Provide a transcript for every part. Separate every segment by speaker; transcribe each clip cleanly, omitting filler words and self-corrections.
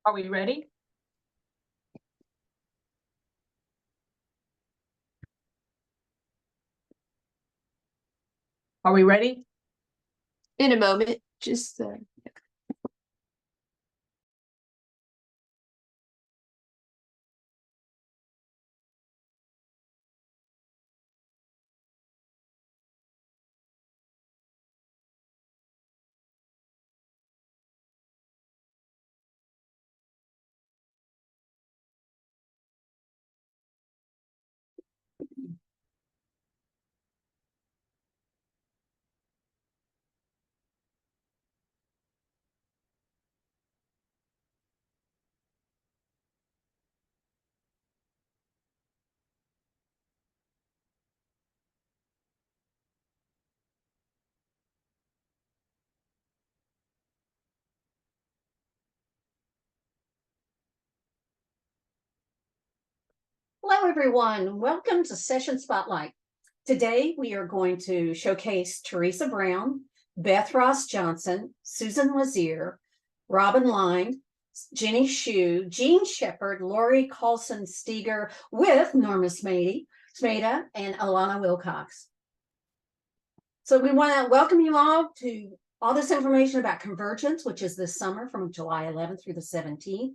Speaker 1: Are we ready? Are we ready?
Speaker 2: In a moment, just
Speaker 3: Hello, everyone. Welcome to Session Spotlight. Today, we are going to showcase Theresa Brown, Beth Ross Johnson, Susan Lazear, Robin Lynde, Jenny Schu, Jean Shepard, Laurie, Carlson, Steger, with Norma Smayda, and Alanna Wilcox. So we want to welcome you all to all this information about Convergence, which is this summer from July 11th through the 17th.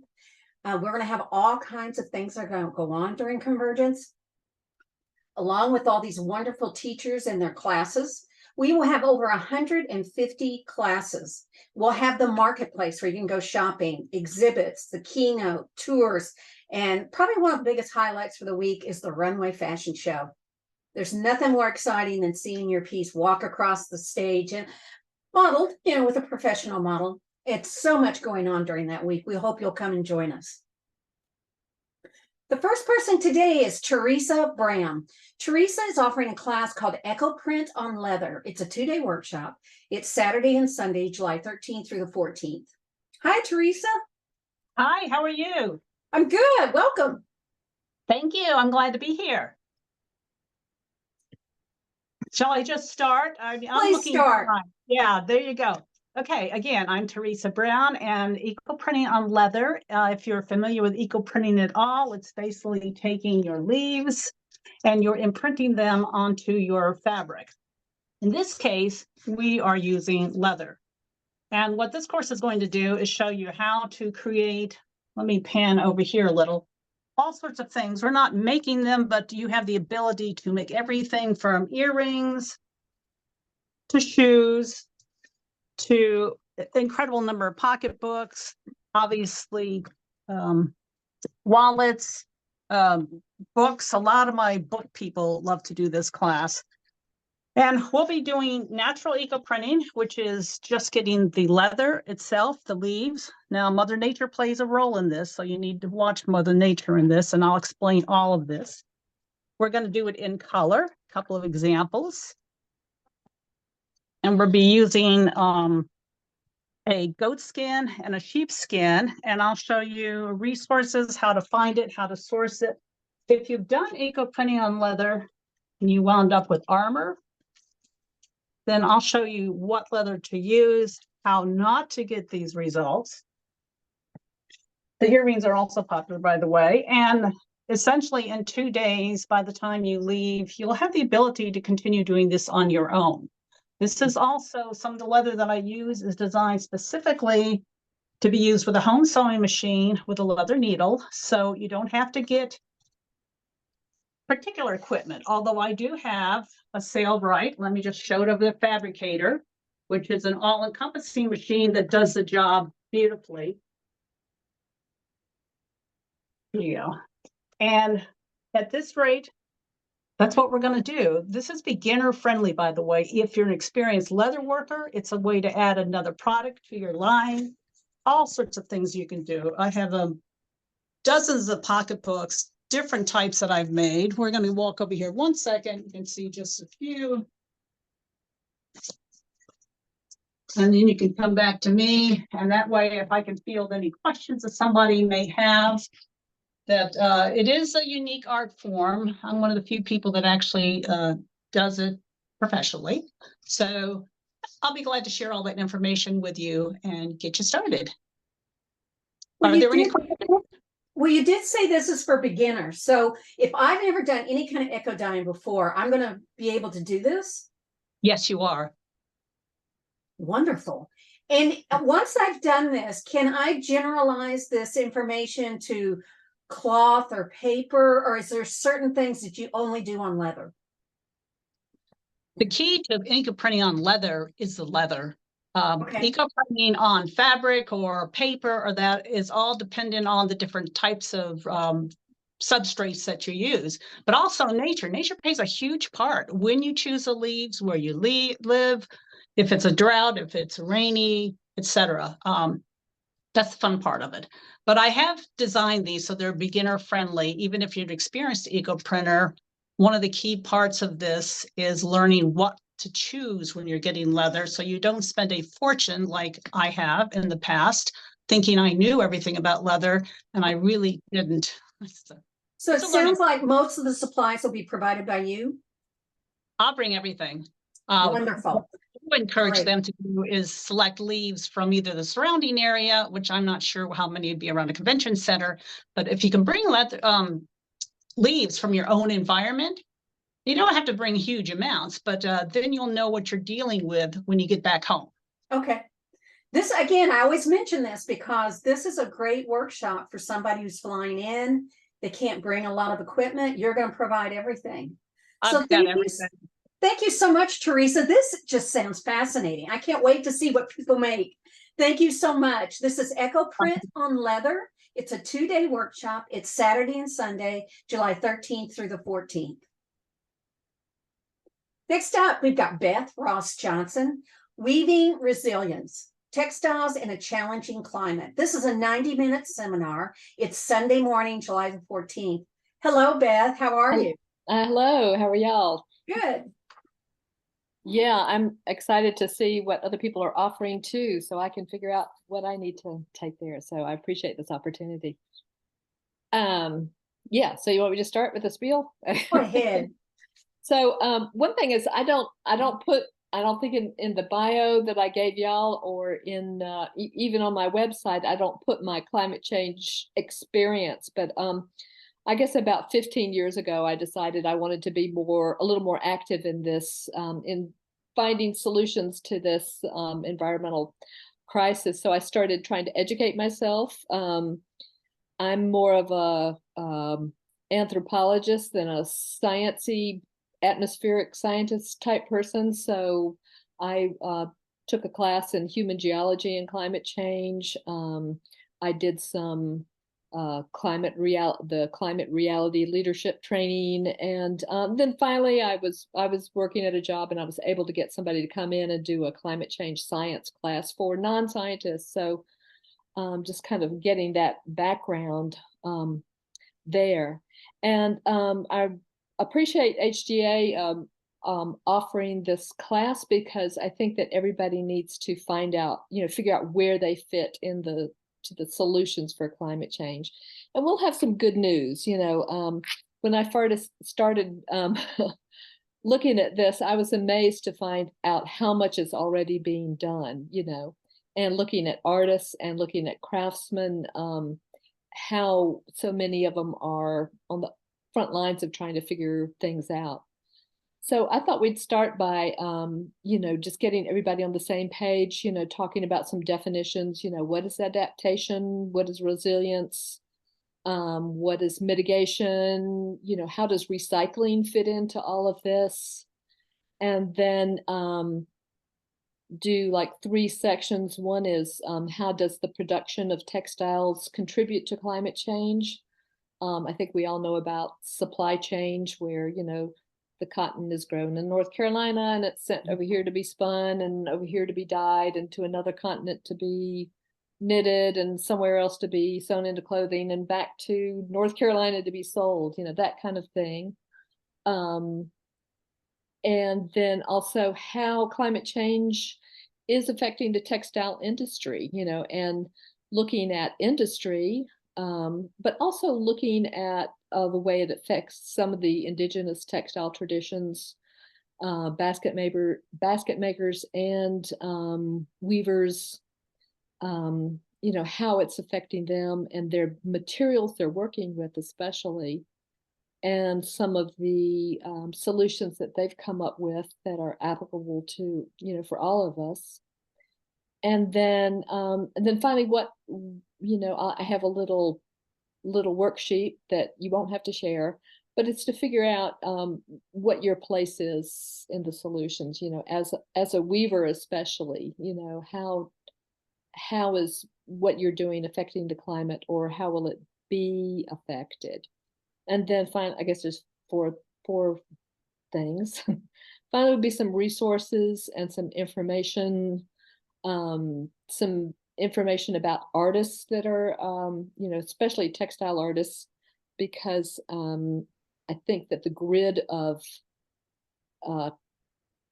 Speaker 3: We're going to have all kinds of things that are going to go on during Convergence, along with all these wonderful teachers and their classes. We will have over 150 classes. We'll have the marketplace where you can go shopping, exhibits, the keynote, tours, and probably one of the biggest highlights for the week is the runway fashion show. There's nothing more exciting than seeing your piece walk across the stage and modeled, with a professional model. It's so much going on during that week. We hope you'll come and join us. The first person today is Theresa Brown. Theresa is offering a class called Ecoprint on Leather. It's a 2-day workshop. It's Saturday and Sunday, July 13th through the 14th. Hi, Theresa.
Speaker 1: Hi, how are you?
Speaker 3: I'm good. Welcome.
Speaker 1: Thank you. I'm glad to be here. Shall I just start?
Speaker 3: Please start.
Speaker 1: Yeah, there you go. Okay, again, I'm Theresa Brown and Eco-Printing on Leather. If you're familiar with eco-printing at all, it's basically taking your leaves and you're imprinting them onto your fabric. In this case, we are using leather. And what this course is going to do is show you how to create, let me pan over here a little, all sorts of things. We're not making them, but you have the ability to make everything from earrings to shoes, to incredible number of pocketbooks, obviously wallets, books. A lot of my book people love to do this class. And we'll be doing natural eco printing, which is just getting the leather itself, the leaves. Now, Mother Nature plays a role in this, so you need to watch Mother Nature in this, and I'll explain all of this. We're going to do it in color, a couple of examples. And we'll be using a goat skin and a sheep skin, and I'll show you resources, how to find it, how to source it. If you've done eco printing on leather and you wound up with armor, then I'll show you what leather to use, how not to get these results. The earrings are also popular, by the way, and essentially in 2 days, by the time you leave, you'll have the ability to continue doing this on your own. This is also, some of the leather that I use is designed specifically to be used with a home sewing machine with a leather needle. So you don't have to get particular equipment, although I do have a Sailrite. Let me just show it over the fabricator, which is an all-encompassing machine that does the job beautifully. Here you go. And at this rate, that's what we're going to do. This is beginner friendly, by the way. If you're an experienced leather worker, it's a way to add another product to your line. All sorts of things you can do. I have dozens of pocketbooks, different types that I've made. We're going to walk over here 1 second. You can see just a few. And then you can come back to me. And that way, if I can field any questions that somebody may have, that it is a unique art form. I'm one of the few people that actually does it professionally. So I'll be glad to share all that information with you and get you started.
Speaker 3: Well,
Speaker 1: Are there any
Speaker 3: did,
Speaker 1: questions?
Speaker 3: well, you did say this is for beginners. So if I've never done any kind of eco dyeing before, I'm going to be able to do this?
Speaker 1: Yes, you are.
Speaker 3: Wonderful. And once I've done this, can I generalize this information to cloth or paper, or is there certain things that you only do on leather?
Speaker 1: The key to eco printing on leather is the leather.
Speaker 3: Okay.
Speaker 1: Eco printing on fabric or paper, or that is all dependent on the different types of substrates that you use, but also nature. Nature plays a huge part when you choose the leaves, where you live, if it's a drought, if it's rainy, etc. That's the fun part of it. But I have designed these so they're beginner friendly. Even if you're an experienced eco printer, one of the key parts of this is learning what to choose when you're getting leather, so you don't spend a fortune like I have in the past, thinking I knew everything about leather, and I really didn't.
Speaker 3: So it sounds like most of the supplies will be provided by you.
Speaker 1: I'll bring everything.
Speaker 3: Wonderful.
Speaker 1: What I encourage
Speaker 3: Great.
Speaker 1: them to do is select leaves from either the surrounding area, which I'm not sure how many would be around a convention center, but if you can bring leaves from your own environment, you don't have to bring huge amounts, but then you'll know what you're dealing with when you get back home.
Speaker 3: Okay. This, again, I always mention this because this is a great workshop for somebody who's flying in. They can't bring a lot of equipment. You're going to provide everything.
Speaker 1: I've got everything.
Speaker 3: Thank you so much, Theresa. This just sounds fascinating. I can't wait to see what people make. Thank you so much. This is Ecoprint on leather. It's a 2-day workshop. It's Saturday and Sunday, July 13th through the 14th. Next up, we've got Beth Ross Johnson, Weaving Resilience, Textiles in a Challenging Climate. This is a 90-minute seminar. It's Sunday morning, July the 14th. Hello, Beth. How are you?
Speaker 4: Hello. How are y'all?
Speaker 3: Good.
Speaker 4: Yeah, I'm excited to see what other people are offering too, so I can figure out what I need to take there. So I appreciate this opportunity. Yeah, so you want me to start with the spiel?
Speaker 3: Go ahead.
Speaker 4: So one thing is I don't think in the bio that I gave y'all, or in even on my website, I don't put my climate change experience, but I guess about 15 years ago, I decided I wanted to be a little more active in this, in finding solutions to this environmental crisis. So I started trying to educate myself. I'm more of a anthropologist than a sciencey, atmospheric scientist type person. So I took a class in human geology and climate change. I did some the climate reality leadership training, and then finally I was working at a job, and I was able to get somebody to come in and do a climate change science class for non-scientists. So just kind of getting that background there, and I appreciate HGA offering this class, because I think that everybody needs to find out, figure out where they fit in to the solutions for climate change. And we'll have some good news. When I first started looking at this, I was amazed to find out how much is already being done, and looking at artists and looking at craftsmen, how so many of them are on the front lines of trying to figure things out. So I thought we'd start by, just getting everybody on the same page, talking about some definitions, what is adaptation? What is resilience? What is mitigation? How does recycling fit into all of this? And then do like 3 sections. One is how does the production of textiles contribute to climate change? I think we all know about supply chain, where, the cotton is grown in North Carolina and it's sent over here to be spun and over here to be dyed and to another continent to be knitted and somewhere else to be sewn into clothing and back to North Carolina to be sold, that kind of thing. And then also how climate change is affecting the textile industry, and looking at industry, but also looking at the way it affects some of the indigenous textile traditions, basket makers and weavers, you know, how it's affecting them and their materials they're working with, especially, and some of the solutions that they've come up with that are applicable to, you know, for all of us. And then finally, what, you know, I have a little worksheet that you won't have to share, but it's to figure out what your place is in the solutions, you know, as a weaver, especially, you know, how is what you're doing affecting the climate, or how will it be affected? And then finally, I guess there's four things. Finally would be some resources and some information about artists that are, you know, especially textile artists, because I think that the grid of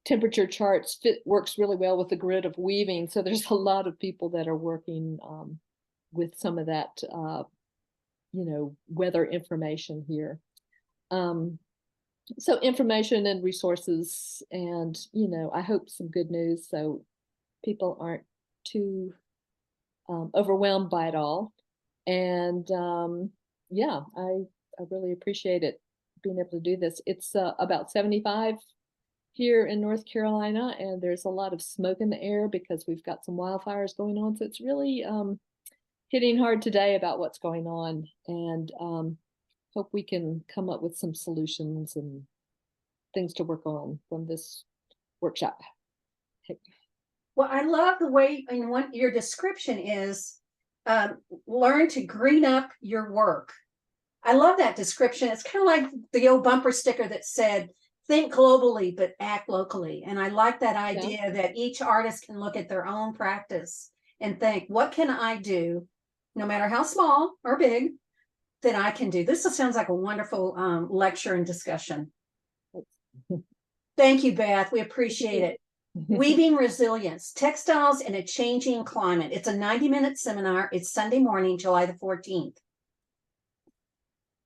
Speaker 4: temperature charts works really well with the grid of weaving. So there's a lot of people that are working with some of that, you know, weather information here. So information and resources, and, you know, I hope some good news so people aren't too overwhelmed by it all. And yeah, I really appreciate it, being able to do this. It's about 75 here in North Carolina, and there's a lot of smoke in the air because we've got some wildfires going on. So it's really hitting hard today about what's going on, and hope we can come up with some solutions and things to work on from this workshop.
Speaker 3: Well, I love the way, and what your description is, learn to green up your work. I love that description. It's kind of like the old bumper sticker that said, think globally, but act locally. And I like that idea that each artist can look at their own practice and think, what can I do, no matter how small or big, that I can do? This sounds like a wonderful lecture and discussion. Thank you, Beth. We appreciate it. Weaving Resilience, Textiles in a Changing Climate. It's a 90-minute seminar. It's Sunday morning, July the 14th.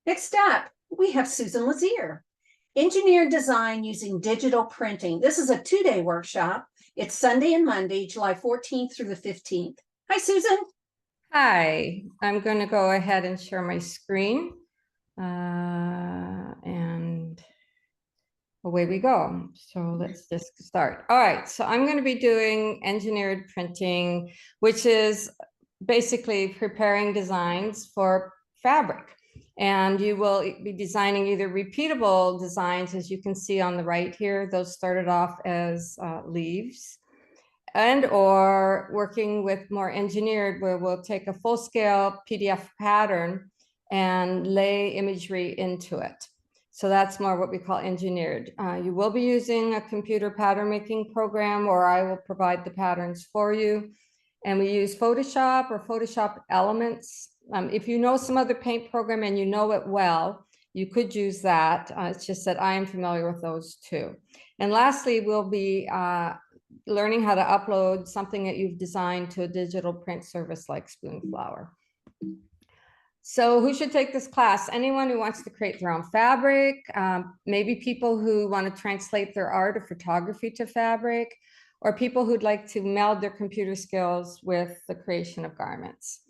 Speaker 3: Next up, we have Susan Lazear, Engineered Design Using Digital Printing. This is a 2-day workshop. It's Sunday and Monday, July 14th through the 15th. Hi, Susan.
Speaker 5: Hi, I'm going to go ahead and share my screen. And away we go. So let's just start. All right, so I'm going to be doing engineered printing, which is basically preparing designs for fabric. And you will be designing either repeatable designs, as you can see on the right here. Those started off as leaves, and or working with more engineered, where we'll take a full-scale PDF pattern and lay imagery into it. So that's more what we call engineered. You will be using a computer pattern making program, or I will provide the patterns for you. And we use Photoshop or Photoshop Elements. If you know some other paint program and you know it well, you could use that. It's just that I am familiar with those too. And lastly, we'll be learning how to upload something that you've designed to a digital print service like Spoonflower. So who should take this class? Anyone who wants to create their own fabric, maybe people who want to translate their art or photography to fabric, or people who'd like to meld their computer skills with the creation of garments.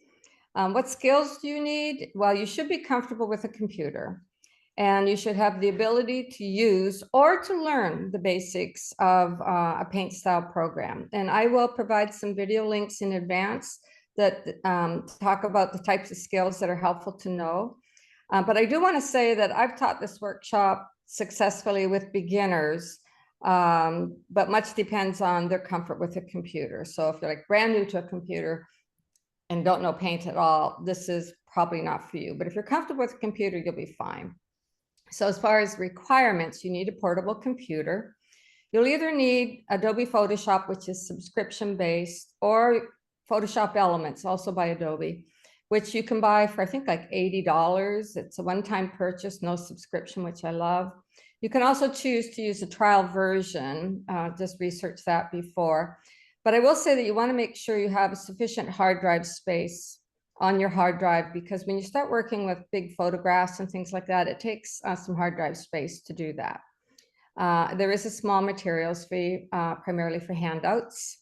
Speaker 5: What skills do you need? Well, you should be comfortable with a computer, and you should have the ability to use or to learn the basics of a paint style program. And I will provide some video links in advance that talk about the types of skills that are helpful to know. But I do want to say that I've taught this workshop successfully with beginners, but much depends on their comfort with a computer. So if you're like brand new to a computer and don't know paint at all, this is probably not for you. But if you're comfortable with a computer, you'll be fine. So as far as requirements, you need a portable computer. You'll either need Adobe Photoshop, which is subscription-based, or Photoshop Elements, also by Adobe, which you can buy for, I think, like $80. It's a one-time purchase, no subscription, which I love. You can also choose to use a trial version, just research that before. But I will say that you want to make sure you have a sufficient hard drive space on your hard drive, because when you start working with big photographs and things like that, it takes some hard drive space to do that. There is a small materials fee, primarily for handouts.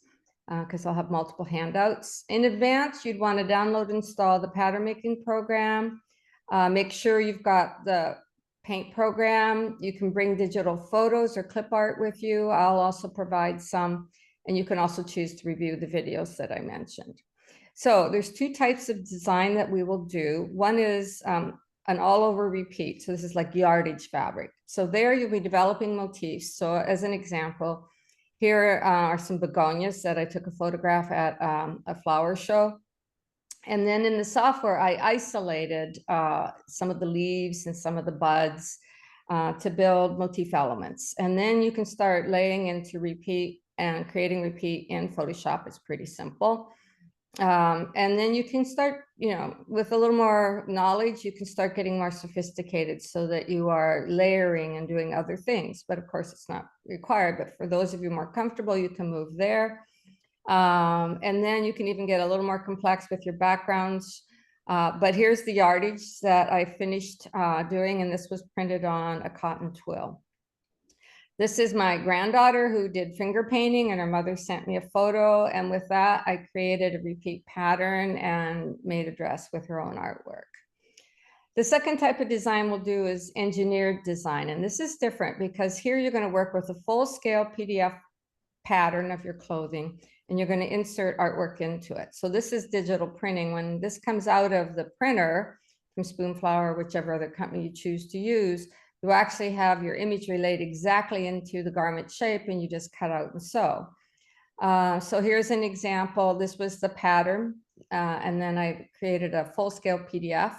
Speaker 5: because I'll have multiple handouts. In advance, you'd want to download and install the pattern making program. Make sure you've got the paint program. You can bring digital photos or clip art with you. I'll also provide some, and you can also choose to review the videos that I mentioned. So there's two types of design that we will do. One is an all over repeat. So this is like yardage fabric. So there you'll be developing motifs. So as an example, here are some begonias that I took a photograph at a flower show. And then in the software, I isolated some of the leaves and some of the buds to build motif elements. And then you can start laying into repeat and creating repeat in Photoshop. It's pretty simple. And then you can start, with a little more knowledge, you can start getting more sophisticated so that you are layering and doing other things. But of course, it's not required. But for those of you more comfortable, you can move there. And then you can even get a little more complex with your backgrounds. But here's the yardage that I finished doing, and this was printed on a cotton twill. This is my granddaughter who did finger painting, and her mother sent me a photo. And with that, I created a repeat pattern and made a dress with her own artwork. The second type of design we'll do is engineered design. And this is different because here you're going to work with a full-scale PDF pattern of your clothing, and you're going to insert artwork into it. So this is digital printing. When this comes out of the printer from Spoonflower, whichever other company you choose to use, you actually have your imagery laid exactly into the garment shape, and you just cut out and sew. So here's an example. This was the pattern, and then I created a full-scale PDF.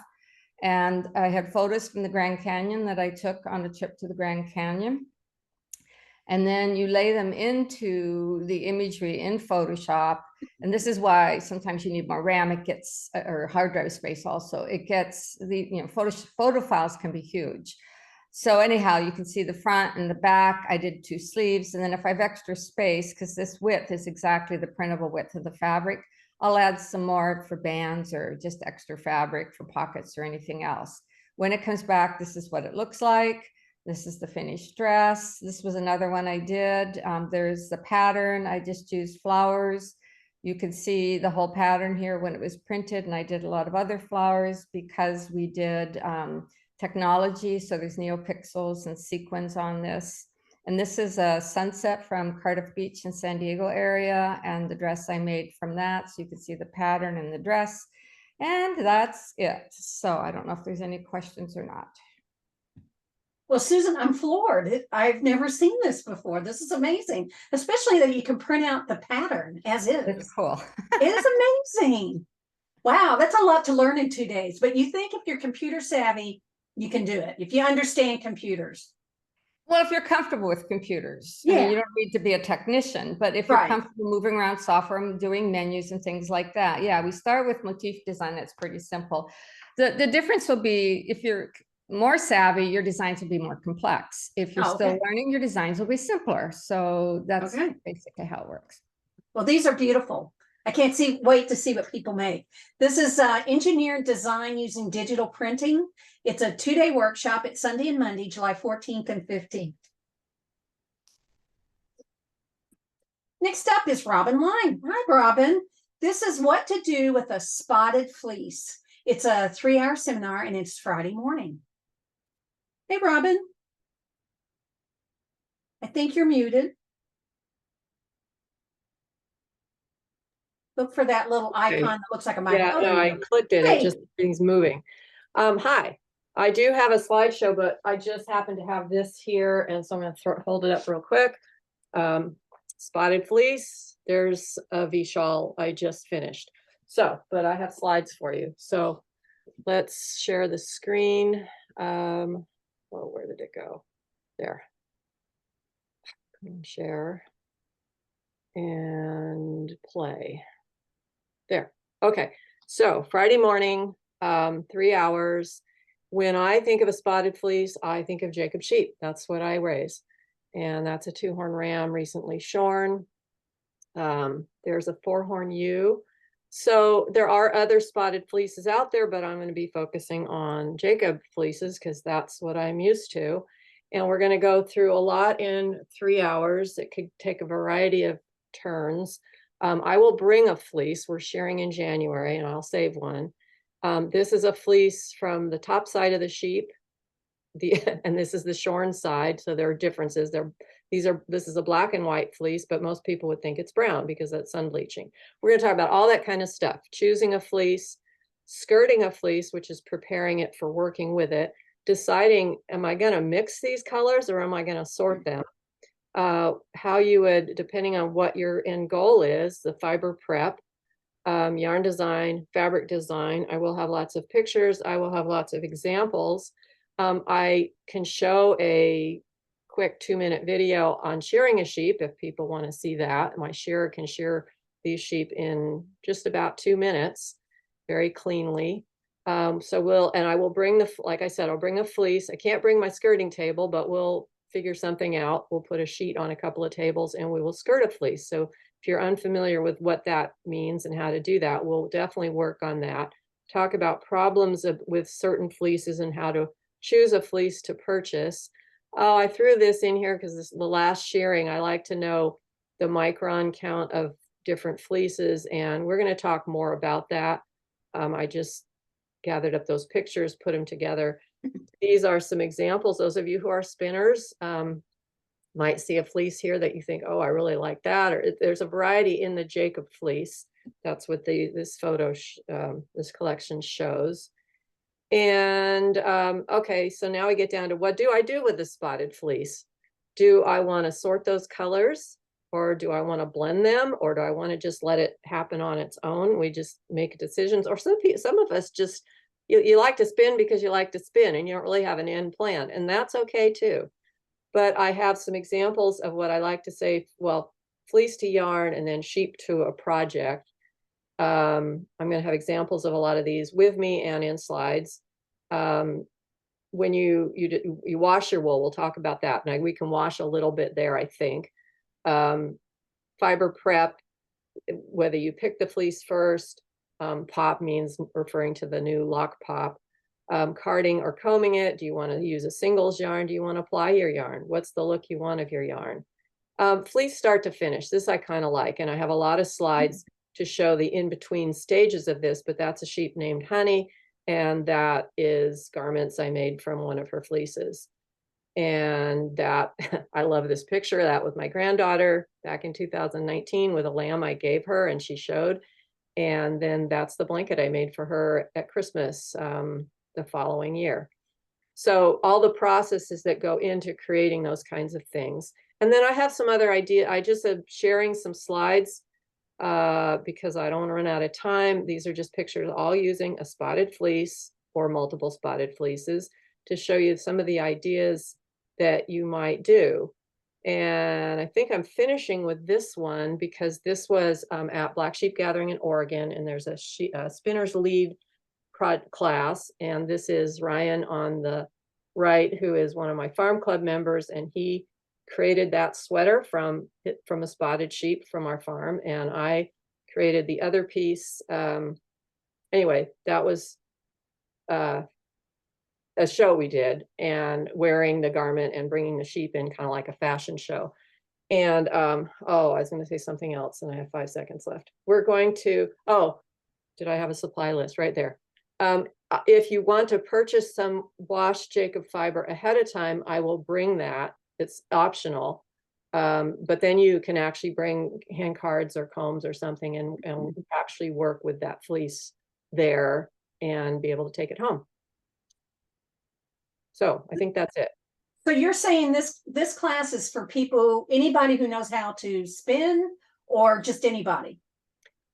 Speaker 5: And I had photos from the Grand Canyon that I took on a trip to the Grand Canyon. And then you lay them into the imagery in Photoshop. And this is why sometimes you need more RAM. It gets, or hard drive space also. It gets the, photo files can be huge. So anyhow, you can see the front and the back. I did 2 sleeves. And then if I have extra space, because this width is exactly the printable width of the fabric, I'll add some more for bands or just extra fabric for pockets or anything else. When it comes back, this is what it looks like. This is the finished dress. This was another one I did. There's the pattern. I just used flowers. You can see the whole pattern here when it was printed, and I did a lot of other flowers because we did technology. So there's neopixels and sequins on this. And this is a sunset from Cardiff Beach in San Diego area, and the dress I made from that. So you can see the pattern and the dress, and that's it. So I don't know if there's any questions or not.
Speaker 3: Well, Susan, I'm floored. I've never seen this before. This is amazing, especially that you can print out the pattern as is.
Speaker 5: It's cool.
Speaker 3: It is amazing. Wow, that's a lot to learn in 2 days. But you think if you're computer savvy, you can do it. If you understand computers.
Speaker 5: Well, if you're comfortable with computers,
Speaker 3: Yeah.
Speaker 5: I mean, you don't need to be a technician, but if you're
Speaker 3: Right.
Speaker 5: comfortable moving around software and doing menus and things like that, yeah, we start with motif design. That's pretty simple. The difference will be if you're more savvy, your designs will be more complex. If you're still learning, your designs will be simpler. So that's basically how it works.
Speaker 3: Well, these are beautiful. I can't wait to see what people make. This is engineered design using digital printing. It's a 2-day workshop. It's Sunday and Monday, July 14th and 15th. Next up is Robin Lynde. Hi, Robin. This is what to do with a spotted fleece. It's a 3-hour seminar, and it's Friday morning. Hey, Robin. I think you're muted. Look for that little icon that looks like a microphone.
Speaker 6: Yeah, no, I clicked it. It just things moving. Hi, I do have a slideshow, but I just happen to have this here, and so I'm going to hold it up real quick. Spotted fleece. There's a V-shawl I just finished. So, but I have slides for you. So let's share the screen. Oh, where did it go? There. Share and play. There. Okay. So Friday morning, 3 hours. When I think of a spotted fleece, I think of Jacob sheep. That's what I raise. And that's a 2-horn ram recently shorn. There's a 4-horn ewe. So there are other spotted fleeces out there, but I'm going to be focusing on Jacob fleeces because that's what I'm used to. And we're going to go through a lot in 3 hours. It could take a variety of turns. I will bring a fleece. We're sharing in January, and I'll save one. This is a fleece from the top side of the sheep. And this is the shorn side, so there are differences. This is a black and white fleece, but most people would think it's brown because that's sun bleaching. We're going to talk about all that kind of stuff. Choosing a fleece, skirting a fleece, which is preparing it for working with it, deciding, am I going to mix these colors or am I going to sort them? How you would, depending on what your end goal is, the fiber prep, yarn design, fabric design. I will have lots of pictures. I will have lots of examples. I can show a quick 2-minute video on shearing a sheep if people want to see that. My shearer can shear these sheep in just about 2 minutes, very cleanly. I will bring like I said, I'll bring a fleece. I can't bring my skirting table, but we'll figure something out. We'll put a sheet on a couple of tables and we will skirt a fleece. So if you're unfamiliar with what that means and how to do that, we'll definitely work on that. Talk about problems with certain fleeces and how to choose a fleece to purchase. Oh, I threw this in here because this is the last shearing. I like to know the micron count of different fleeces, and we're going to talk more about that. I just gathered up those pictures, put them together. These are some examples. Those of you who are spinners might see a fleece here that you think, oh, I really like that. Or there's a variety in the Jacob fleece. That's what this photo, this collection shows. And okay, so now we get down to what do I do with the spotted fleece? Do I want to sort those colors, or do I want to blend them, or do I want to just let it happen on its own? We just make decisions. Or some of us just, you like to spin because you like to spin and you don't really have an end plan, and that's okay too. But I have some examples of what I like to say, well, fleece to yarn and then sheep to a project. I'm going to have examples of a lot of these with me and in slides. When you wash your wool, we'll talk about that. Now we can wash a little bit there, I think. Fiber prep, whether you pick the fleece first, pop means referring to the new lock pop. Carding or combing it. Do you want to use a singles yarn? Do you want to ply your yarn? What's the look you want of your yarn? Fleece start to finish. This I kind of like, and I have a lot of slides to show the in-between stages of this, but that's a sheep named Honey, and that is garments I made from one of her fleeces. And that, I love this picture of that with my granddaughter back in 2019 with a lamb I gave her and she showed. And then that's the blanket I made for her at Christmas the following year. So all the processes that go into creating those kinds of things. And then I have some other idea. I just am sharing some slides because I don't want to run out of time. These are just pictures all using a spotted fleece or multiple spotted fleeces to show you some of the ideas that you might do. And I think I'm finishing with this one because this was at Black Sheep Gathering in Oregon, and there's a spinner's lead class, and this is Ryan on the right, who is one of my farm club members, and he created that sweater from a spotted sheep from our farm, and I created the other piece. Anyway, that was a show we did, and wearing the garment and bringing the sheep in, kind of like a fashion show. And oh, I was going to say something else, and I have 5 seconds left. We're going to, oh, did I have a supply list right there? If you want to purchase some washed Jacob fiber ahead of time, I will bring that. It's optional, but then you can actually bring hand cards or combs or something and actually work with that fleece there and be able to take it home. So I think that's it.
Speaker 3: So you're saying this class is for people, anybody who knows how to spin, or just anybody?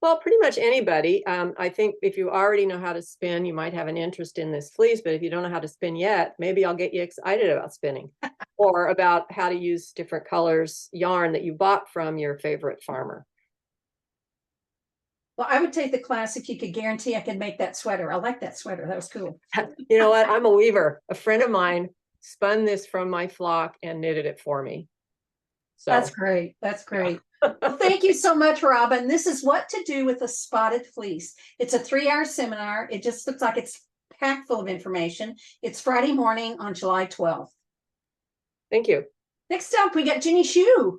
Speaker 6: Well, pretty much anybody. I think if you already know how to spin, you might have an interest in this fleece, but if you don't know how to spin yet, maybe I'll get you excited about spinning or about how to use different colors yarn that you bought from your favorite farmer.
Speaker 3: Well, I would take the class if you could guarantee I could make that sweater. I like that sweater. That was cool.
Speaker 6: You know what? I'm a weaver. A friend of mine spun this from my flock and knitted it for me. So
Speaker 3: that's great. That's great. Well, thank you so much, Robin. This is what to do with a spotted fleece. It's a 3-hour seminar. It just looks like it's packed full of information. It's Friday morning on July 12th.
Speaker 6: Thank you.
Speaker 3: Next up, we got Jenny Schu.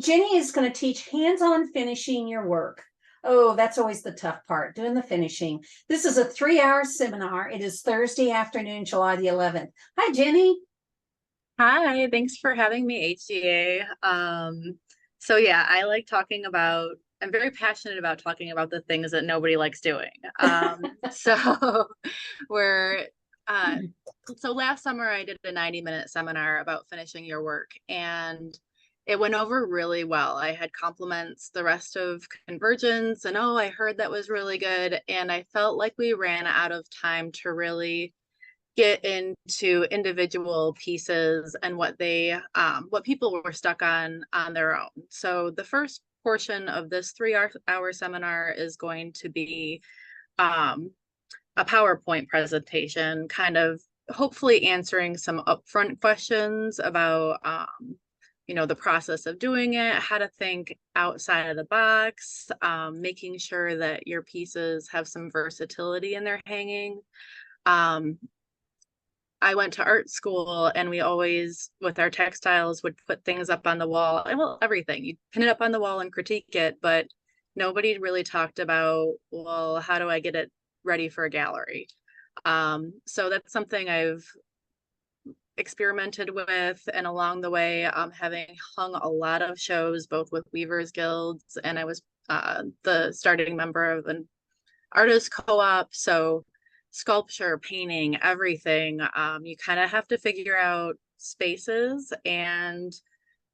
Speaker 3: Jenny is going to teach hands-on finishing your work. Oh, that's always the tough part, doing the finishing. This is a 3-hour seminar. It is Thursday afternoon, July the 11th. Hi, Jenny.
Speaker 7: Hi, thanks for having me, HGA. So yeah, I like talking about, I'm very passionate about talking about the things that nobody likes doing. So we're, so last summer I did a 90-minute seminar about finishing your work, and it went over really well. I had compliments the rest of Convergence, and oh, I heard that was really good. And I felt like we ran out of time to really get into individual pieces and what they what people were stuck on their own. So the first portion of this 3-hour seminar is going to be a PowerPoint presentation, kind of hopefully answering some upfront questions about you know, the process of doing it, how to think outside of the box, making sure that your pieces have some versatility in their hanging. I went to art school, and we always, with our textiles, would put things up on the wall. Well, everything. You pin it up on the wall and critique it, but nobody really talked about, well, how do I get it ready for a gallery? So that's something I've experimented with, and along the way, having hung a lot of shows, both with Weavers Guilds, and I was the starting member of an artist co-op. So sculpture, painting, everything. You kind of have to figure out spaces and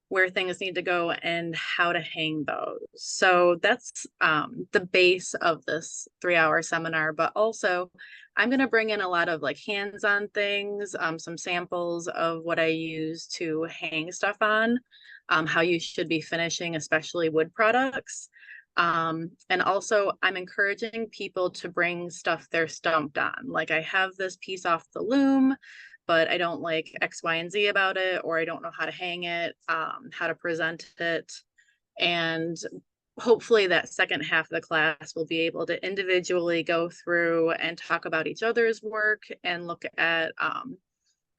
Speaker 7: where things need to go and how to hang those. So that's the base of this 3-hour seminar, but also I'm going to bring in a lot of like hands-on things, some samples of what I use to hang stuff on, how you should be finishing, especially wood products. And also I'm encouraging people to bring stuff they're stumped on. Like, I have this piece off the loom, but I don't like X, Y, and Z about it, or I don't know how to hang it, how to present it. And hopefully that second half of the class will be able to individually go through and talk about each other's work and look at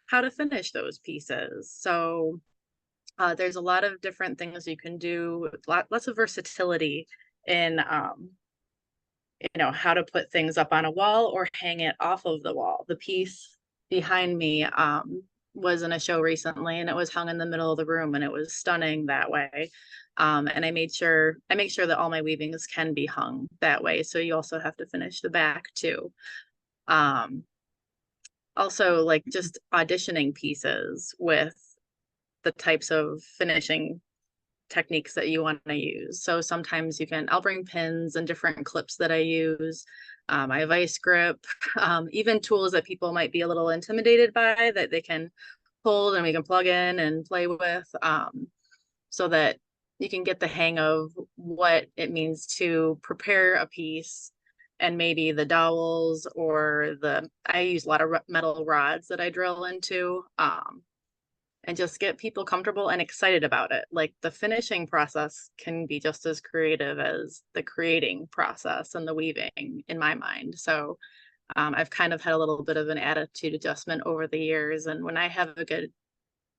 Speaker 7: how to finish those pieces. So there's a lot of different things you can do, lots of versatility in you know, how to put things up on a wall or hang it off of the wall. The piece behind me was in a show recently, and it was hung in the middle of the room, and it was stunning that way. And I make sure that all my weavings can be hung that way. So you also have to finish the back too. Also, like, just auditioning pieces with the types of finishing techniques that you want to use. So sometimes I'll bring pins and different clips that I use. I have ice grip, even tools that people might be a little intimidated by that they can hold and we can plug in and play with, so that you can get the hang of what it means to prepare a piece, and maybe the dowels or I use a lot of metal rods that I drill into, and just get people comfortable and excited about it. Like, the finishing process can be just as creative as the creating process and the weaving, in my mind. So I've kind of had a little bit of an attitude adjustment over the years. And when I have a good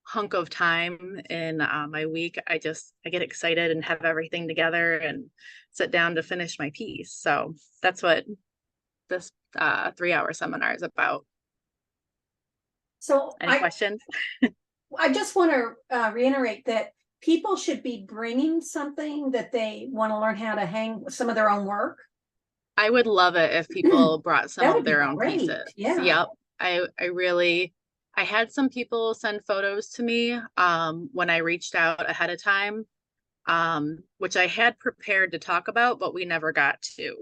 Speaker 7: hunk of time in my week, I get excited and have everything together and sit down to finish my piece. So that's what this 3-hour seminar is about.
Speaker 3: So
Speaker 7: Any questions?
Speaker 3: I just want to reiterate that people should be bringing something that they want to learn how to hang some of their own work.
Speaker 7: I would love it if people brought some
Speaker 3: That would
Speaker 7: of
Speaker 3: be
Speaker 7: their own
Speaker 3: great.
Speaker 7: pieces.
Speaker 3: Yeah.
Speaker 7: Yep. I had some people send photos to me when I reached out ahead of time, which I had prepared to talk about, but we never got to.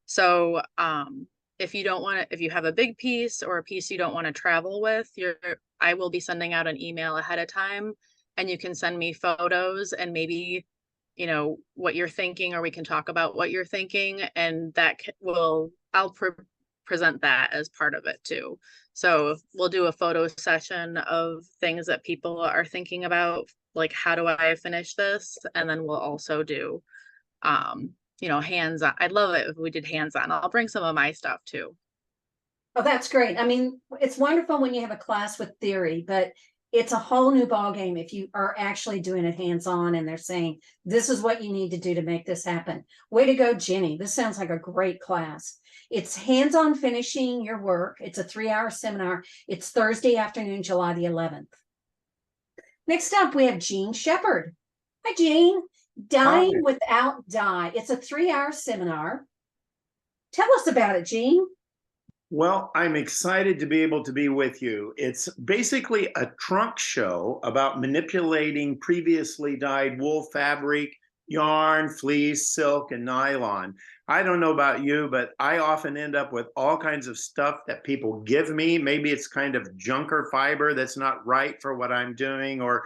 Speaker 7: So if you have a big piece or a piece you don't want to travel with, I will be sending out an email ahead of time, and you can send me photos and maybe, you know, what you're thinking, or we can talk about what you're thinking, and I'll present that as part of it too. So we'll do a photo session of things that people are thinking about, like, how do I finish this? And then we'll also do, you know, hands-on. I'd love it if we did hands-on. I'll bring some of my stuff too.
Speaker 3: Oh, that's great. I mean, it's wonderful when you have a class with theory, but it's a whole new ballgame if you are actually doing it hands-on and they're saying, this is what you need to do to make this happen. Way to go, Jenny. This sounds like a great class. It's hands-on finishing your work. It's a 3-hour seminar. It's Thursday afternoon, July the 11th. Next up, we have Jean Shepherd. Hi, Jean. Dyeing Without Dye. It's a 3-hour seminar. Tell us about it, Jean.
Speaker 8: Well, I'm excited to be able to be with you. It's basically a trunk show about manipulating previously dyed wool fabric, yarn, fleece, silk, and nylon. I don't know about you, but I often end up with all kinds of stuff that people give me. Maybe it's kind of junker fiber that's not right for what I'm doing, or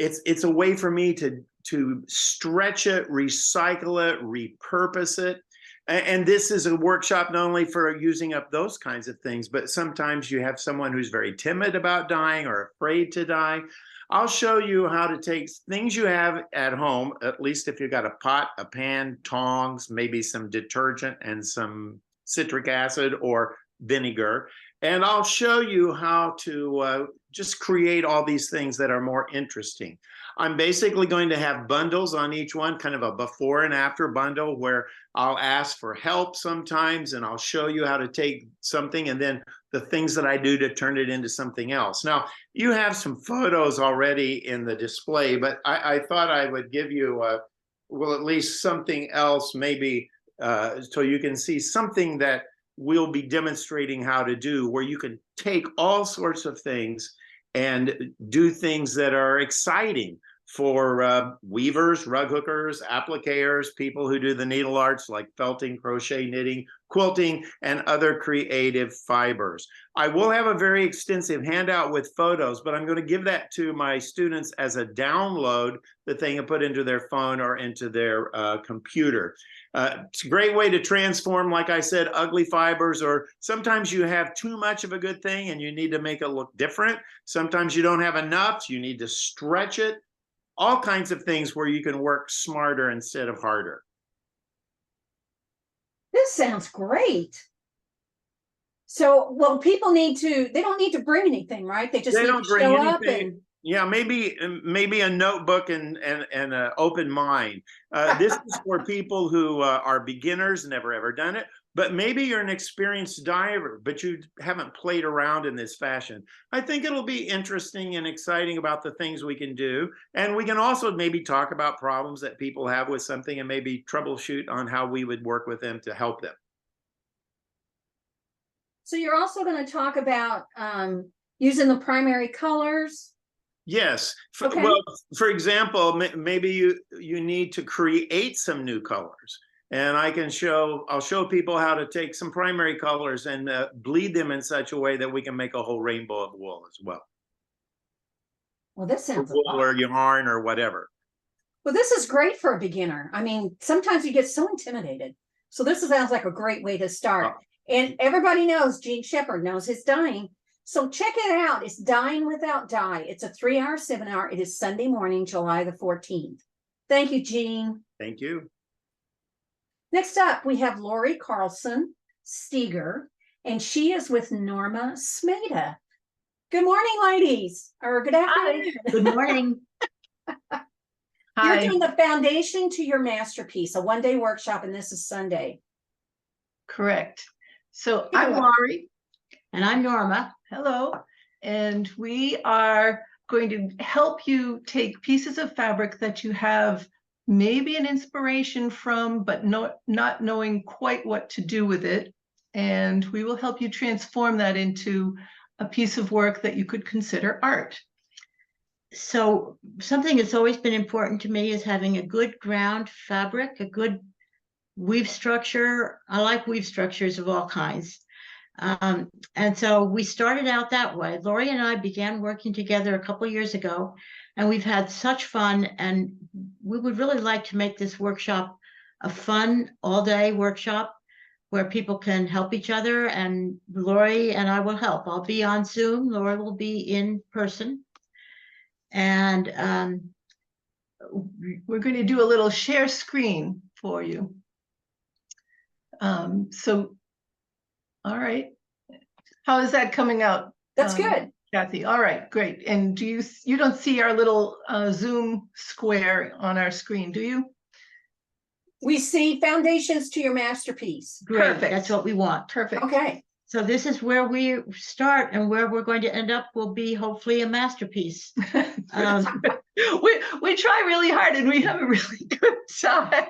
Speaker 8: it's a way for me to stretch it, recycle it, repurpose it. And this is a workshop not only for using up those kinds of things, but sometimes you have someone who's very timid about dyeing or afraid to dye. I'll show you how to take things you have at home, at least if you've got a pot, a pan, tongs, maybe some detergent and some citric acid or vinegar. And I'll show you how to just create all these things that are more interesting. I'm basically going to have bundles on each one, kind of a before and after bundle where I'll ask for help sometimes and I'll show you how to take something and then the things that I do to turn it into something else. Now, you have some photos already in the display, but I thought I would give you, well, at least something else, maybe so you can see something that we'll be demonstrating how to do, where you can take all sorts of things and do things that are exciting for weavers, rug hookers, applicators, people who do the needle arts like felting, crochet, knitting, quilting, and other creative fibers. I will have a very extensive handout with photos, but I'm going to give that to my students as a download that they can put into their phone or into their computer. It's a great way to transform, like I said, ugly fibers, or sometimes you have too much of a good thing and you need to make it look different. Sometimes you don't have enough, so you need to stretch it. All kinds of things where you can work smarter instead of harder.
Speaker 3: This sounds great. So, well, people they don't need to bring anything, right? They just need to show up and.
Speaker 8: Yeah, maybe a notebook and an open mind. This is for people who are beginners, never ever done it, but maybe you're an experienced diver, but you haven't played around in this fashion. I think it'll be interesting and exciting about the things we can do. And we can also maybe talk about problems that people have with something and maybe troubleshoot on how we would work with them to help them.
Speaker 3: So you're also going to talk about using the primary colors.
Speaker 8: Yes.
Speaker 3: Okay.
Speaker 8: Well, for example, maybe you need to create some new colors. And I'll show people how to take some primary colors and bleed them in such a way that we can make a whole rainbow of wool as well.
Speaker 3: Well, this sounds
Speaker 8: wool or yarn or whatever.
Speaker 3: Well, this is great for a beginner. I mean, sometimes you get so intimidated. So this sounds like a great way to start. And everybody knows Jean Shepherd knows his dyeing. So check it out. It's Dyeing Without Dye. It's a 3-hour seminar. It is Sunday morning, July the 14th. Thank you, Jean.
Speaker 8: Thank you.
Speaker 3: Next up, we have Laurie Carlson Steger, and she is with Norma Smayda. Good morning, ladies, or good afternoon.
Speaker 9: Hi. Good morning.
Speaker 3: You're doing the foundation to your masterpiece, a one-day workshop, and this is Sunday.
Speaker 9: Correct. So I'm Laurie. And I'm Norma. Hello. And we are going to help you take pieces of fabric that you have maybe an inspiration from, but not knowing quite what to do with it. And we will help you transform that into a piece of work that you could consider art.
Speaker 10: So something that's always been important to me is having a good ground fabric, a good weave structure. I like weave structures of all kinds. And so we started out that way. Laurie and I began working together a couple of years ago, and we've had such fun, and we would really like to make this workshop a fun all-day workshop where people can help each other, and Laurie and I will help. I'll be on Zoom, Laurie will be in person. And
Speaker 9: we're going to do a little share screen for you. All right. How is that coming out?
Speaker 3: That's good.
Speaker 9: Kathy. All right, great. And do you don't see our little Zoom square on our screen, do you?
Speaker 3: We see foundations to your masterpiece.
Speaker 10: Great,
Speaker 9: Perfect.
Speaker 10: that's what we want.
Speaker 9: Perfect.
Speaker 3: Okay.
Speaker 10: So this is where we start, and where we're going to end up will be hopefully a masterpiece.
Speaker 9: We try really hard and we have a really good time.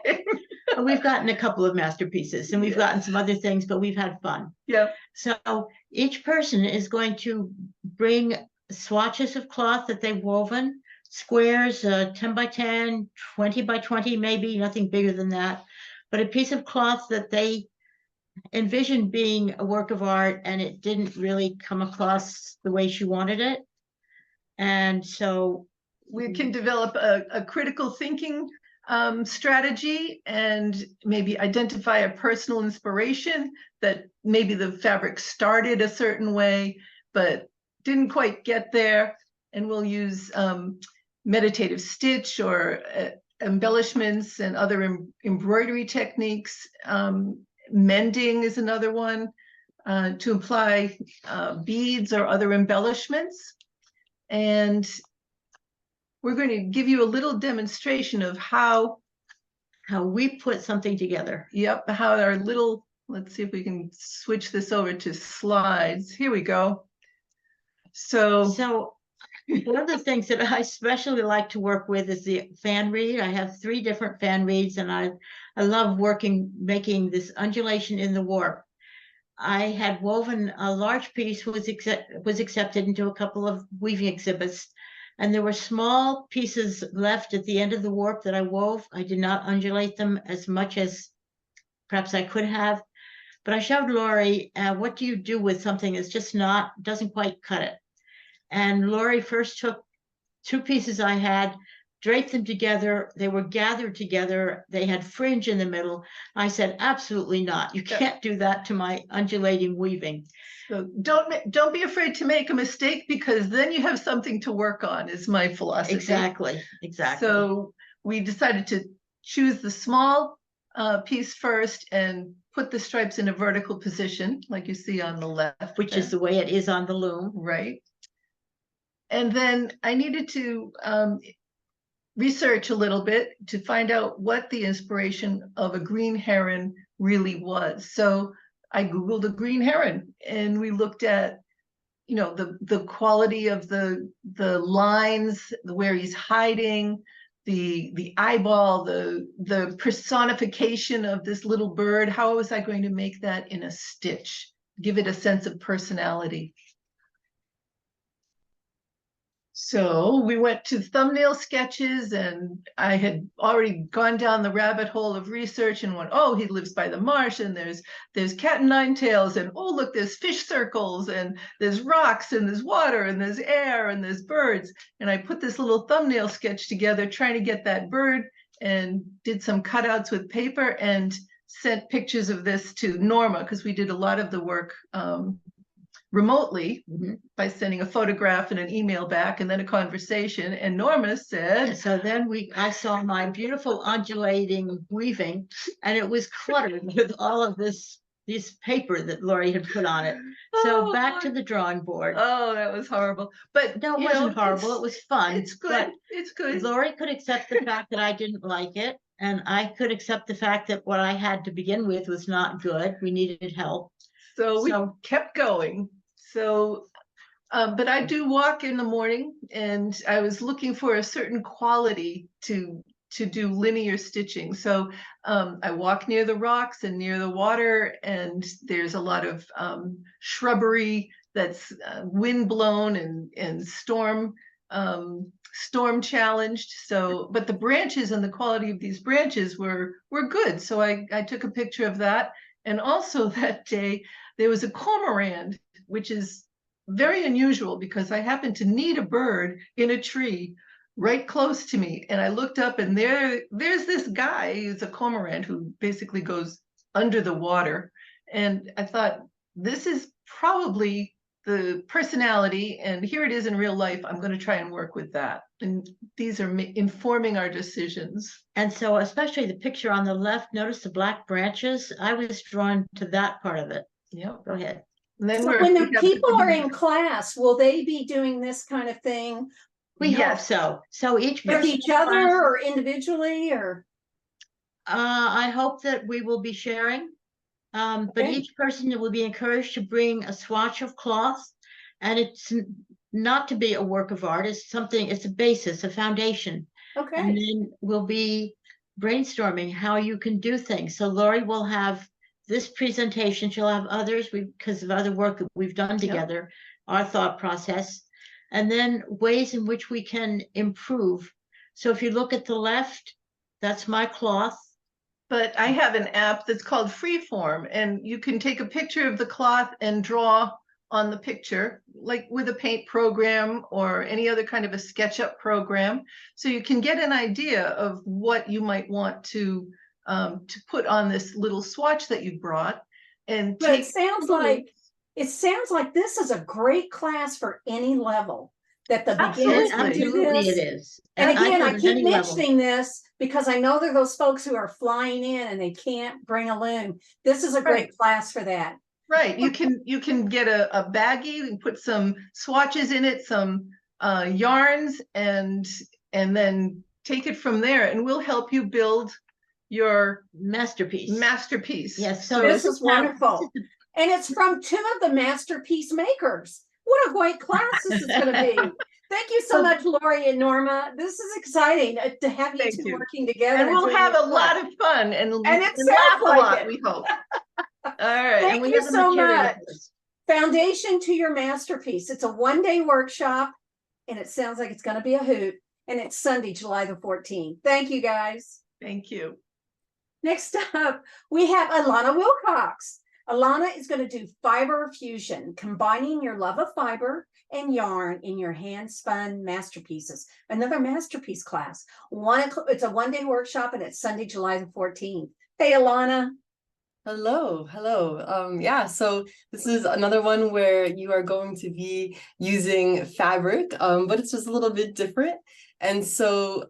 Speaker 10: We've gotten a couple of masterpieces, and we've gotten some other things, but we've had fun.
Speaker 9: Yeah.
Speaker 10: So each person is going to bring swatches of cloth that they've woven, squares, 10 by 10, 20 by 20, maybe nothing bigger than that, but a piece of cloth that they envisioned being a work of art, and it didn't really come across the way she wanted it. And so
Speaker 9: We can develop a critical thinking strategy and maybe identify a personal inspiration that maybe the fabric started a certain way, but didn't quite get there. And we'll use meditative stitch or embellishments and other embroidery techniques. Mending is another one to apply beads or other embellishments. And we're going to give you a little demonstration of how
Speaker 10: we put something together.
Speaker 9: Yep, how our little, let's see if we can switch this over to slides. Here we go. So
Speaker 10: One of the things that I especially like to work with is the fan reed. I have 3 different fan reeds, and I love making this undulation in the warp. I had woven a large piece, was accepted into a couple of weaving exhibits, and there were small pieces left at the end of the warp that I wove. I did not undulate them as much as perhaps I could have, but I showed Laurie, what do you do with something that's just doesn't quite cut it? And Laurie first took 2 pieces I had, draped them together. They were gathered together. They had fringe in the middle. I said, absolutely not. You can't do that to my undulating weaving.
Speaker 9: So don't be afraid to make a mistake, because then you have something to work on, is my philosophy.
Speaker 10: Exactly.
Speaker 9: So we decided to choose the small piece first and put the stripes in a vertical position, like you see on the left.
Speaker 10: Which is the way it is on the loom.
Speaker 9: Right. And then I needed to research a little bit to find out what the inspiration of a green heron really was. So I Googled a green heron, and we looked at, the quality of the lines, where he's hiding, the eyeball, the personification of this little bird. How was I going to make that in a stitch? Give it a sense of personality. So we went to thumbnail sketches, and I had already gone down the rabbit hole of research and went, oh, he lives by the marsh, and there's cat and nine tails, and oh, look, there's fish circles, and there's rocks, and there's water, and there's air, and there's birds. And I put this little thumbnail sketch together trying to get that bird, and did some cutouts with paper and sent pictures of this to Norma, because we did a lot of the work remotely by sending a photograph and an email back, and then a conversation. And Norma said,
Speaker 10: so then I saw my beautiful undulating weaving, and it was cluttered with all of this paper that Laurie had put on it. So back to the drawing board.
Speaker 9: Oh, that was horrible. But
Speaker 10: no, it wasn't horrible. It was fun.
Speaker 9: It's good. It's good.
Speaker 10: Laurie could accept the fact that I didn't like it, and I could accept the fact that what I had to begin with was not good. We needed help.
Speaker 9: So we kept going. So, but I do walk in the morning, and I was looking for a certain quality to do linear stitching. So I walk near the rocks and near the water, and there's a lot of shrubbery that's wind blown and storm challenged. So, but the branches and the quality of these branches were good. So I took a picture of that. And also that day there was a cormorant, which is very unusual because I happened to need a bird in a tree right close to me. And I looked up, and there's this guy who's a cormorant who basically goes under the water. And I thought, this is probably the personality, and here it is in real life. I'm going to try and work with that. And these are informing our decisions.
Speaker 10: And so especially the picture on the left, notice the black branches. I was drawn to that part of it.
Speaker 9: Yep.
Speaker 10: Go ahead.
Speaker 9: And then
Speaker 3: So
Speaker 9: we're,
Speaker 3: when
Speaker 9: we
Speaker 3: the
Speaker 9: have
Speaker 3: people are
Speaker 9: the-
Speaker 3: in class, will they be doing this kind of thing
Speaker 10: We hope
Speaker 9: Yes.
Speaker 10: so. So each
Speaker 3: with
Speaker 10: person
Speaker 3: each
Speaker 10: in
Speaker 3: other
Speaker 10: class-
Speaker 3: or individually or?
Speaker 10: I hope that we will be sharing. But
Speaker 3: Okay.
Speaker 10: each person will be encouraged to bring a swatch of cloth, and it's not to be a work of art. It's something. It's a basis, a foundation, and
Speaker 3: Okay,
Speaker 10: then we'll be brainstorming how you can do things. So Laurie will have this presentation. She'll have others because of other work that we've done together, our thought process, and then ways in which we can improve. So if you look at the left, that's my cloth.
Speaker 9: but I have an app that's called Freeform, and you can take a picture of the cloth and draw on the picture, like with a paint program or any other kind of a SketchUp program. So you can get an idea of what you might want to put on this little swatch that you brought. And
Speaker 3: but it sounds like this is a great class for any level, that the beginners can do
Speaker 10: Absolutely,
Speaker 3: this.
Speaker 10: it is.
Speaker 3: And again, I
Speaker 10: think
Speaker 3: keep
Speaker 10: any level.
Speaker 3: mentioning this because I know there are those folks who are flying in and they can't bring a loom. This is a great class for that.
Speaker 9: Right, you can get a baggie, you can put some swatches in it, some yarns, and then take it from there, and we'll help you build your
Speaker 10: Masterpiece.
Speaker 9: Yes,
Speaker 10: So
Speaker 3: This is
Speaker 10: now-
Speaker 3: wonderful. And it's from two of the masterpiece makers. What a great class this is going to be. Thank you so much, Laurie and Norma. This is exciting to have you
Speaker 9: Thank
Speaker 3: two
Speaker 9: you.
Speaker 3: working together.
Speaker 9: and we'll
Speaker 3: doing
Speaker 9: have
Speaker 3: this
Speaker 9: a lot
Speaker 3: class.
Speaker 9: of fun and
Speaker 3: it
Speaker 9: laugh
Speaker 3: sounds
Speaker 9: a
Speaker 3: like
Speaker 9: lot,
Speaker 3: it.
Speaker 9: we hope. All right.
Speaker 3: Thank
Speaker 10: And we
Speaker 3: you
Speaker 10: have the
Speaker 3: so
Speaker 10: material
Speaker 3: much.
Speaker 10: for this.
Speaker 3: Foundation to your masterpiece. It's a one-day workshop, and it sounds like it's going to be a hoot. And it's Sunday, July the 14th. Thank you, guys.
Speaker 9: Thank you.
Speaker 3: Next up, we have Alanna Wilcox. Alanna is going to do fiber fusion, combining your love of fiber and yarn in your hand-spun masterpieces. Another masterpiece class. It's a one-day workshop, and it's Sunday, July the 14th. Hey, Alanna.
Speaker 11: Hello. Yeah, so this is another one where you are going to be using fabric, but it's just a little bit different. And so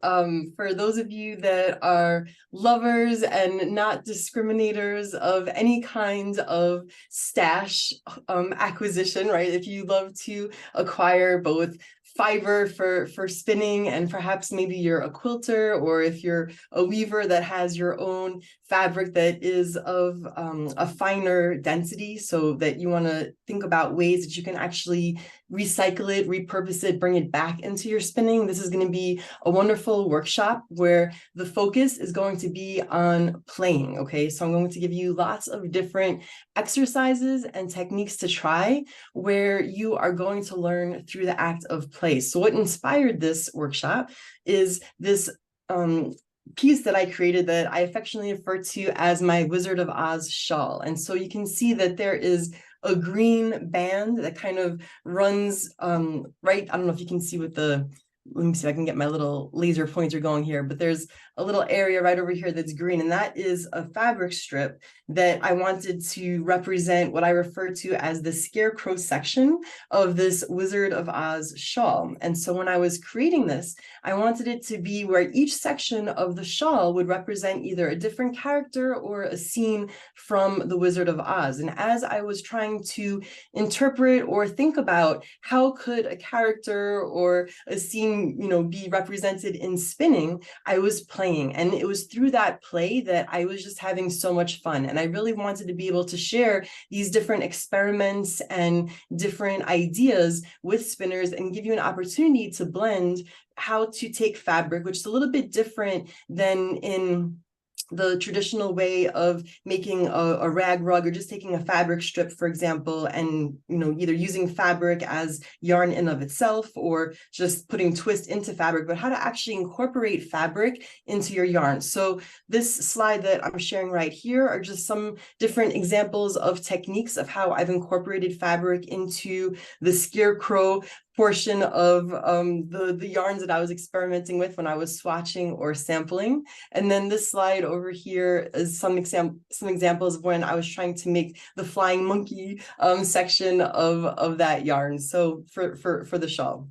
Speaker 11: for those of you that are lovers and not discriminators of any kind of stash acquisition, right? If you love to acquire both fiber for spinning, and perhaps maybe you're a quilter, or if you're a weaver that has your own fabric that is of a finer density, so that you want to think about ways that you can actually recycle it, repurpose it, bring it back into your spinning. This is going to be a wonderful workshop where the focus is going to be on playing. Okay, so I'm going to give you lots of different exercises and techniques to try, where you are going to learn through the act of play. So what inspired this workshop is this piece that I created that I affectionately refer to as my Wizard of Oz shawl. And so you can see that there is a green band that kind of runs right. I don't know if you can see with the, let me see if I can get my little laser pointer going here, but there's a little area right over here that's green, and that is a fabric strip that I wanted to represent what I refer to as the scarecrow section of this Wizard of Oz shawl. And so when I was creating this, I wanted it to be where each section of the shawl would represent either a different character or a scene from the Wizard of Oz. And as I was trying to interpret or think about how could a character or a scene, be represented in spinning, I was playing. And it was through that play that I was just having so much fun. And I really wanted to be able to share these different experiments and different ideas with spinners and give you an opportunity to blend how to take fabric, which is a little bit different than in the traditional way of making a rag rug, or just taking a fabric strip, for example, and either using fabric as yarn in of itself, or just putting twist into fabric, but how to actually incorporate fabric into your yarn. So this slide that I'm sharing right here are just some different examples of techniques of how I've incorporated fabric into the scarecrow portion of the yarns that I was experimenting with when I was swatching or sampling. And then this slide over here is some examples of when I was trying to make the flying monkey section of that yarn. So for the shawl.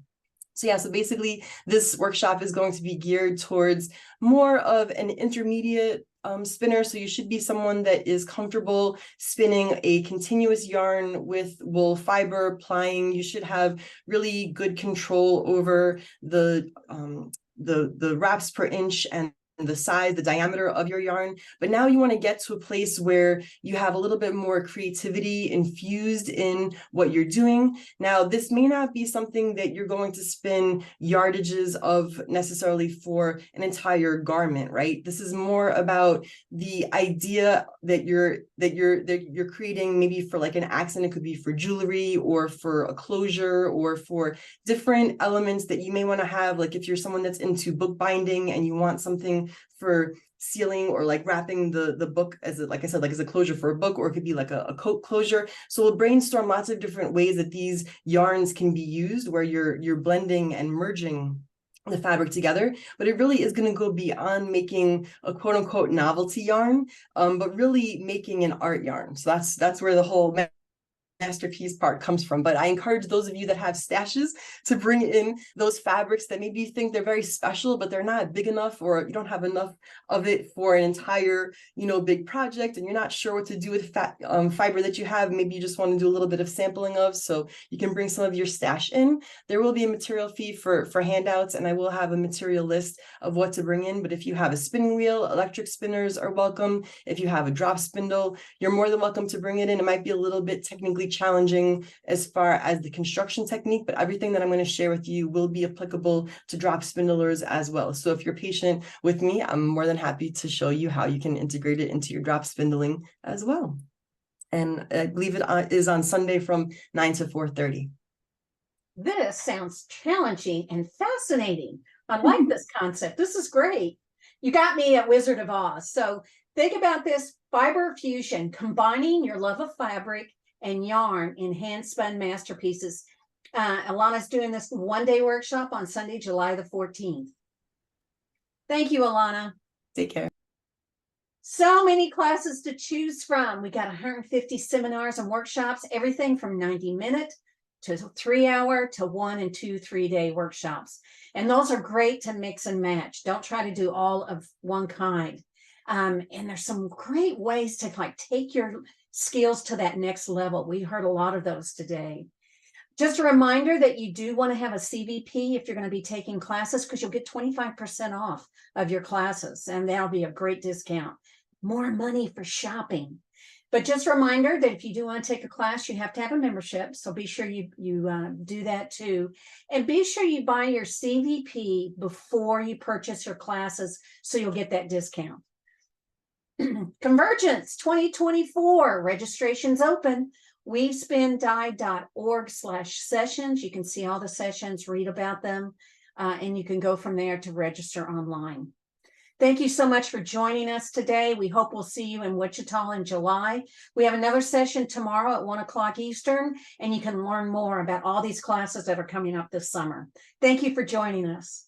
Speaker 11: So yeah, so basically this workshop is going to be geared towards more of an intermediate spinner, so you should be someone that is comfortable spinning a continuous yarn with wool fiber, plying. You should have really good control over the wraps per inch and the size, the diameter of your yarn. But now you want to get to a place where you have a little bit more creativity infused in what you're doing. Now, this may not be something that you're going to spin yardages of necessarily for an entire garment, right? This is more about the idea that you're creating, maybe for like an accent. It could be for jewelry or for a closure or for different elements that you may want to have. Like if you're someone that's into bookbinding and you want something for sealing or like wrapping the book as like I said, like as a closure for a book, or it could be like a coat closure. So we'll brainstorm lots of different ways that these yarns can be used, where you're blending and merging the fabric together. But it really is going to go beyond making a quote unquote novelty yarn, but really making an art yarn. So that's where the whole masterpiece part comes from. But I encourage those of you that have stashes to bring in those fabrics that maybe you think they're very special, but they're not big enough, or you don't have enough of it for an entire, big project, and you're not sure what to do with fiber that you have. Maybe you just want to do a little bit of sampling of, so you can bring some of your stash in. There will be a material fee for handouts, and I will have a material list of what to bring in. But if you have a spinning wheel, electric spinners are welcome. If you have a drop spindle, you're more than welcome to bring it in. It might be a little bit technically challenging as far as the construction technique, but everything that I'm going to share with you will be applicable to drop spindlers as well. So if you're patient with me, I'm more than happy to show you how you can integrate it into your drop spindling as well. And I believe it is on Sunday from 9 to 4:30.
Speaker 3: This sounds challenging and fascinating. I like this concept. This is great. You got me at Wizard of Oz. So think about this: fiber fusion, combining your love of fabric and yarn in hand spun masterpieces. Alanna's doing this one-day workshop on Sunday, July the 14th. Thank you, Alanna.
Speaker 11: Take care.
Speaker 3: So many classes to choose from. We got 150 seminars and workshops, everything from 90-minute to 3-hour to 1 and 2 3-day workshops. And those are great to mix and match. Don't try to do all of one kind. And there's some great ways to like take your skills to that next level. We heard a lot of those today. Just a reminder that you do want to have a CVP if you're going to be taking classes, because you'll get 25% off of your classes, and that'll be a great discount. More money for shopping. But just a reminder that if you do want to take a class, you have to have a membership. So be sure you do that too. And be sure you buy your CVP before you purchase your classes, so you'll get that discount. Convergence 2024, registration's open. weavespindye.org/sessions. You can see all the sessions, read about them, and you can go from there to register online. Thank you so much for joining us today. We hope we'll see you in Wichita in July. We have another session tomorrow at 1 o'clock Eastern, and you can learn more about all these classes that are coming up this summer. Thank you for joining us.